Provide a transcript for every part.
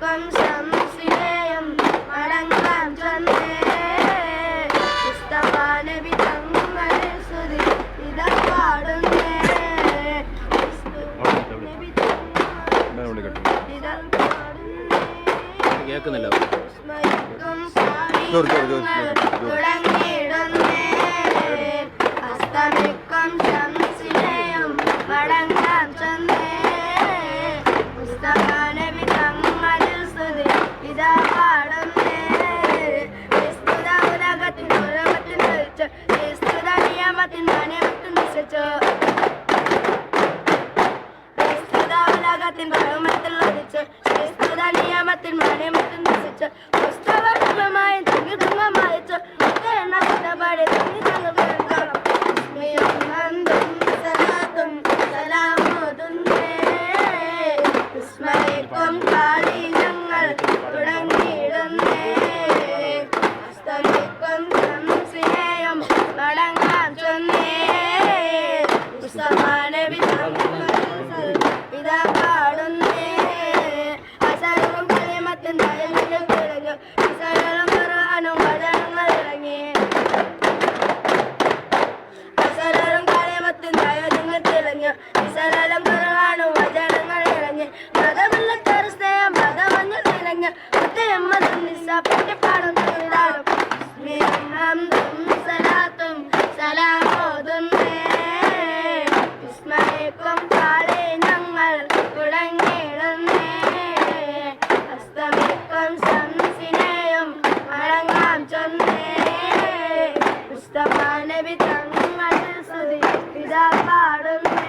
അസ്തമിക്കും ശംസിനെയും വണങ്ങാൻ ചൊന്നേ മുസ്തഫ നബി തങ്ങളുടെ സ്തുതി ഇതാ പാടുന്നേ നബി തങ്ങളുടെ ഇതാ പാടുന്നേ കേൾക്കുന്നില്ല തുടങ്ങിയിടുന്നേ അസ്തമിക്കും ശംസിനെയും വണങ്ങാൻ ചൊന്നേ മുസ്തഫ നബി തങ്ങളുടെ സ്തുതി ഇതാ പാടുന്നേ വിസ്തുത ഉലകത്തിൻ ഉലകത്തിൽ ധരിച്ചു വിസ്തുത നിയമത്തിൻ നിയമത്തിൽ നിശ്ചയിച്ചു വിസ്തുത ഉലകത്തിൻ പരമത്തിൽ വധിച്ചു വിസ്തുത നിയമത്തിൻ നിയമത്തിൽ നിശ്ചയിച്ചു മുസ്തഫ ധർമ്മമായി തങ്ങി ധർമ്മം വായിച്ചു എണ്ണ പാടി തങ്ങി തങ്ങി സലാത്തും സലാമോതുന്നേ വിസ്മയിക്കും കാളി ഞങ്ങൾ തുടങ്ങിയിടുന്നേ അസ്തമിക്കും ശംസിനെയും വണങ്ങാൻ ചൊന്നേ മുസ്തഫ നബി ഇതാ പാടുന്നേ അസലും കലിമത്തിൻ നയങ്ങൾ തിളങ്ങി അസലും ഖുർആനും വചനങ്ങൾ ഇറങ്ങി അസലും കലിമത്തിൻ നയങ്ങൾ തിളങ്ങി അസലും ഖുർആനും വചനങ്ങൾ ഇറങ്ങി മതമുള്ള സ്നേഹം മതമഞ്ഞു തിളങ്ങി മുത്തമ്മദ് നിസ്സപ്പറ്റി പാടുന്നതാണ് സലാത്തും സലാമോതുന്നേ വിസ്മയിക്കും കാളി ഞങ്ങൾ തുടങ്ങിയിടുന്നേ അസ്തമിക്കും ശംസിനെയും വണങ്ങാൻ ചൊന്നേ മുസ്തഫ നബി തങ്ങളുടെ സ്തുതി ഇതാ പാടുന്നേ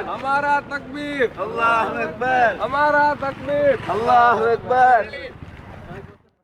हमारा तकबीर अल्लाहु अकबर हमारा तकबीर अल्लाहु अकबर